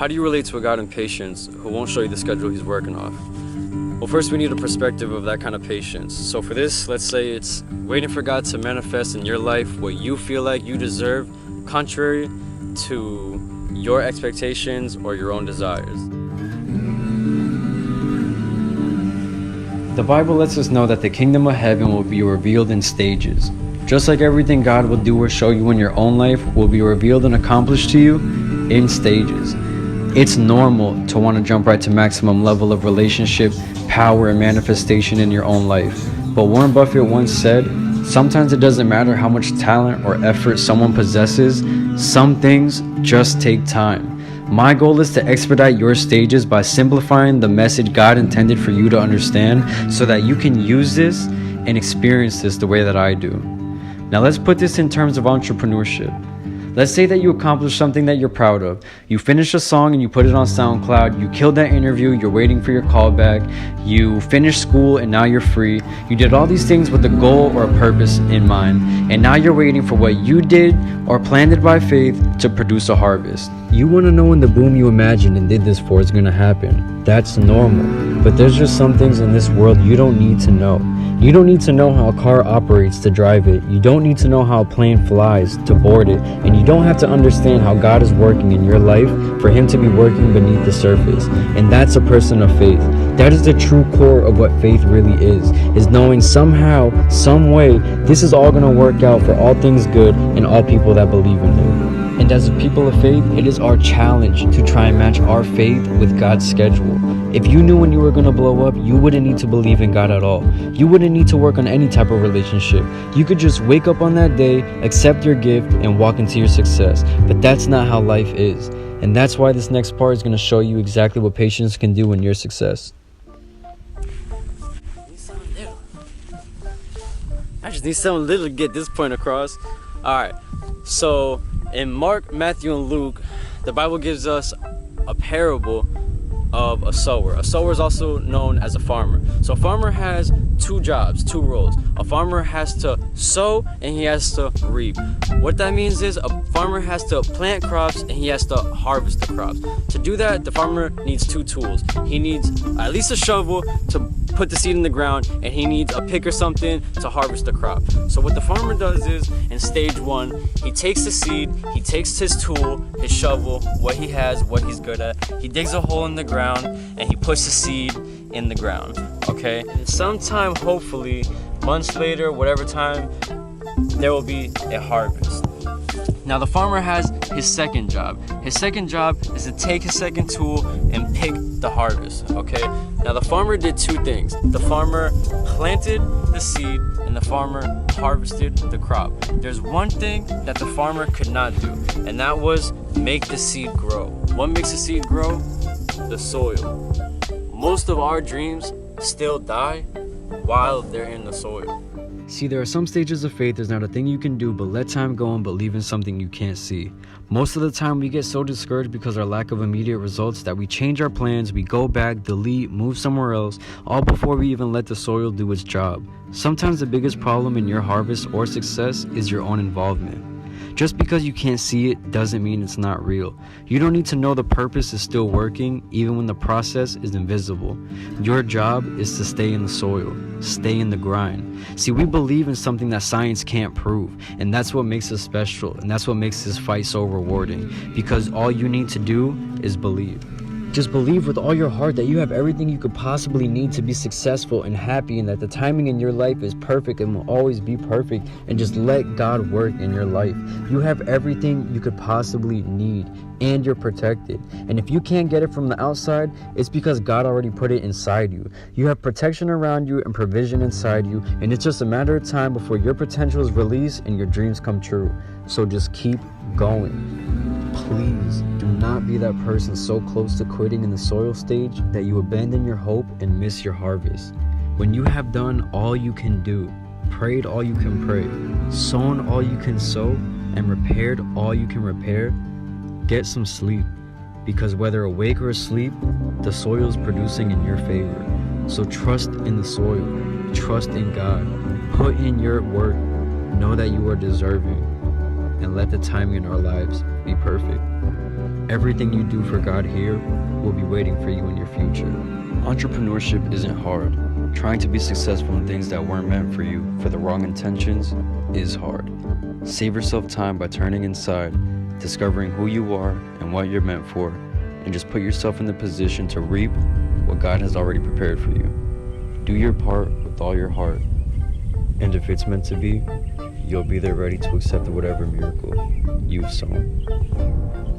How do you relate to a God in patience who won't show you the schedule he's working off? Well, first we need a perspective of that kind of patience. So for this, let's say it's waiting for God to manifest in your life what you feel like you deserve, contrary to your expectations or your own desires. The Bible lets us know that the kingdom of heaven will be revealed in stages. Just like everything God will do or show you in your own life will be revealed and accomplished to you in stages. It's normal to want to jump right to maximum level of relationship, power, and manifestation in your own life. But Warren Buffett once said, sometimes it doesn't matter how much talent or effort someone possesses, some things just take time. My goal is to expedite your stages by simplifying the message God intended for you to understand so that you can use this and experience this the way that I do. Now let's put this in terms of entrepreneurship. Let's say that you accomplish something that you're proud of. You finish a song and you put it on SoundCloud. You killed that interview. You're waiting for your call back. You finished school and now you're free. You did all these things with a goal or a purpose in mind. And now you're waiting for what you did or planted by faith to produce a harvest. You want to know when the boom you imagined and did this for is going to happen. That's normal. But there's just some things in this world you don't need to know. You don't need to know how a car operates to drive it. You don't need to know how a plane flies to board it. And you don't have to understand how God is working in your life for him to be working beneath the surface. And that's a person of faith. That is the true core of what faith really is knowing somehow, some way, this is all going to work out for all things good and all people that believe in him. And as a people of faith, it is our challenge to try and match our faith with God's schedule. If you knew when you were going to blow up, you wouldn't need to believe in God at all. You wouldn't need to work on any type of relationship. You could just wake up on that day, accept your gift, and walk into your success. But that's not how life is. And that's why this next part is going to show you exactly what patience can do in your success. I just need something little to get this point across. Alright, so in Mark, Matthew, and Luke, the Bible gives us a parable of a sower. A sower is also known as a farmer. So a farmer has two jobs, two roles. A farmer has to sow and he has to reap. What that means is a farmer has to plant crops and he has to harvest the crops. To do that, the farmer needs two tools. He needs at least a shovel to put the seed in the ground, and he needs a pick or something to harvest the crop. So what the farmer does is, in stage one, he takes the seed, he takes his tool, his shovel, what he has, what he's good at, he digs a hole in the ground, and he puts the seed in the ground, okay? And sometime, hopefully, months later, whatever time, there will be a harvest. Now the farmer has his second job. His second job is to take his second tool and pick the harvest, okay? Now the farmer did two things. The farmer planted the seed and the farmer harvested the crop. There's one thing that the farmer could not do, and that was make the seed grow. What makes the seed grow? The soil. Most of our dreams still die while they're in the soil. See, there are some stages of faith there's not a thing you can do but let time go and believe in something you can't see. Most of the time we get so discouraged because of our lack of immediate results that we change our plans, we go back, delete, move somewhere else, all before we even let the soil do its job. Sometimes the biggest problem in your harvest or success is your own involvement. Just because you can't see it doesn't mean it's not real. You don't need to know the purpose is still working even when the process is invisible. Your job is to stay in the soil, stay in the grind. See, we believe in something that science can't prove, and that's what makes us special, and that's what makes this fight so rewarding, because all you need to do is believe. Just believe with all your heart that you have everything you could possibly need to be successful and happy, and that the timing in your life is perfect and will always be perfect, and just let God work in your life. You have everything you could possibly need, and you're protected. And if you can't get it from the outside, it's because God already put it inside you. You have protection around you and provision inside you, and it's just a matter of time before your potential is released and your dreams come true. So just keep going. Please do not be that person so close to quitting in the soil stage that you abandon your hope and miss your harvest. When you have done all you can do, prayed all you can pray, sown all you can sow, and repaired all you can repair, get some sleep, because whether awake or asleep, the soil is producing in your favor. So trust in the soil, trust in God, put in your work, know that you are deserving, and let the timing in our lives be perfect. Everything you do for God here will be waiting for you in your future. Entrepreneurship isn't hard. Trying to be successful in things that weren't meant for you for the wrong intentions is hard. Save yourself time by turning inside, discovering who you are and what you're meant for, and just put yourself in the position to reap what God has already prepared for you. Do your part with all your heart, and if it's meant to be, you'll be there ready to accept whatever miracle you've sown.